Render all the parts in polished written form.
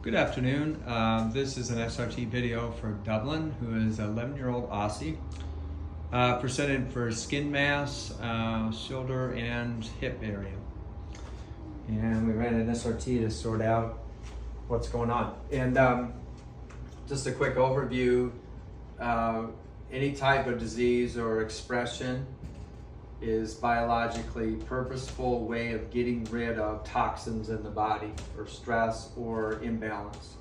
Good afternoon. This is an SRT video for Dublin, who is an 11-year-old Aussie, presented for skin mass, shoulder and hip area. And we ran an SRT to sort out what's going on. And just a quick overview, any type of disease or expression is biologically purposeful way of getting rid of toxins in the body or stress or imbalance.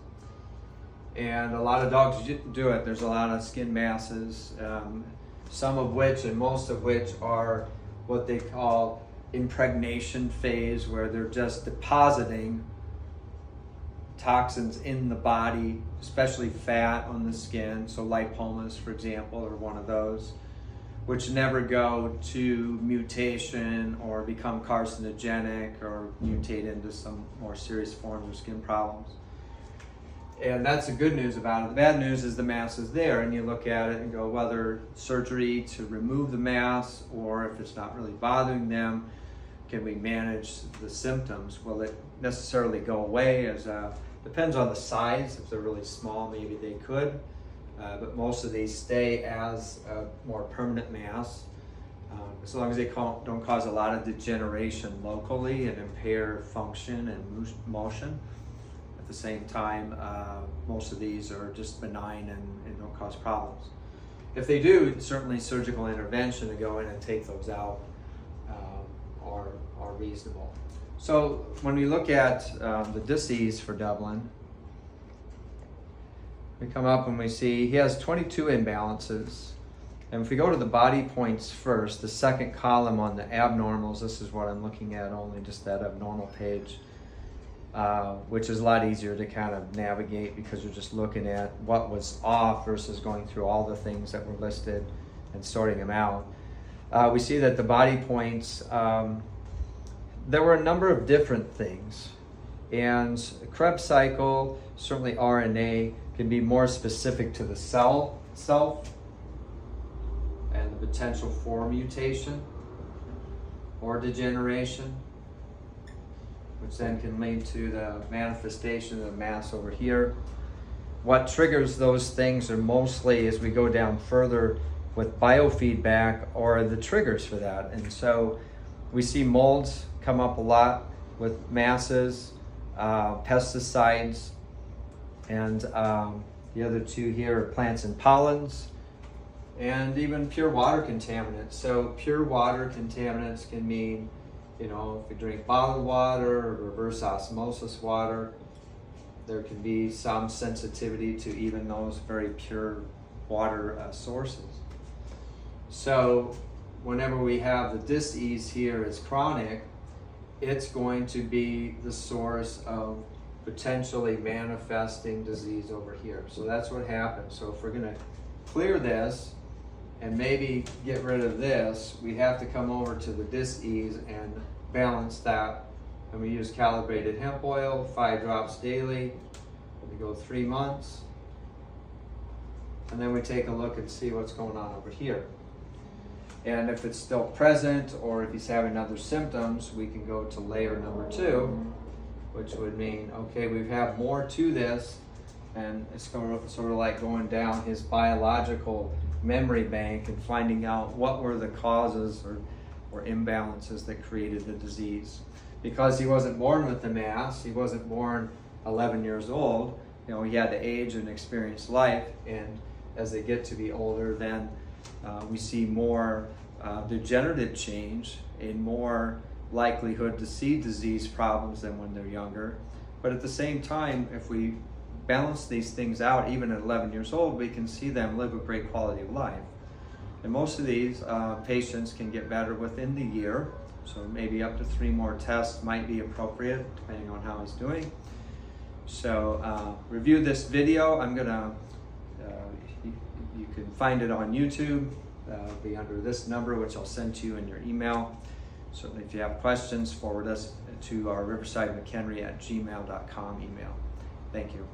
And a lot of dogs do it. There's a lot of skin masses, some of which and most of which are what they call impregnation phase, where they're just depositing toxins in the body, especially fat on the skin. So lipomas, for example, are one of those, which never go to mutation or become carcinogenic or mutate into some more serious forms of skin problems. And that's the good news about it. The bad news is the mass is there, and you look at it and go, whether surgery to remove the mass, or if it's not really bothering them, can we manage the symptoms? Will it necessarily go away? Depends on the size. If they're really small, maybe they could. But most of these stay as a more permanent mass, as long as they don't cause a lot of degeneration locally and impair function and motion. At the same time, most of these are just benign and don't cause problems. If they do, certainly surgical intervention to go in and take those out are reasonable. So when we look at the disease for Dublin, we come up and we see he has 22 imbalances. And if we go to the body points first, the second column on the abnormals, this is what I'm looking at, only just that abnormal page, which is a lot easier to kind of navigate because you're just looking at what was off versus going through all the things that were listed and sorting them out. We see that the body points, there were a number of different things. And Krebs cycle, certainly RNA, can be more specific to the cell itself and the potential for mutation or degeneration, which then can lead to the manifestation of the mass over here. What triggers those things are mostly, as we go down further with biofeedback, or the triggers for that. And so we see molds come up a lot with masses, pesticides, and the other two here are plants and pollens, and even pure water contaminants. So pure water contaminants can mean, if you drink bottled water or reverse osmosis water, there can be some sensitivity to even those very pure water sources. So whenever we have the dis-ease here as chronic, it's going to be the source of potentially manifesting disease over here. So that's what happens. So if we're going to clear this and maybe get rid of this, we have to come over to the dis-ease and balance that. And we use calibrated hemp oil, 5 drops daily. We go 3 months. And then we take a look and see what's going on over here. And if it's still present, or if he's having other symptoms, we can go to layer number 2, which would mean, okay, we have more to this, and it's sort of like going down his biological memory bank and finding out what were the causes or imbalances that created the disease. Because he wasn't born with the mass, he wasn't born 11 years old, he had to age and experience life, and as they get to be older, then we see more degenerative change and more likelihood to see disease problems than when they're younger. But at the same time, if we balance these things out, even at 11 years old, we can see them live a great quality of life. And most of these patients can get better within the year, so maybe up to 3 more tests might be appropriate depending on how he's doing. So review this video. You can find it on YouTube. It'll be under this number, which I'll send to you in your email. Certainly, if you have questions, forward us to our riverside mchenry@gmail.com email. Thank you.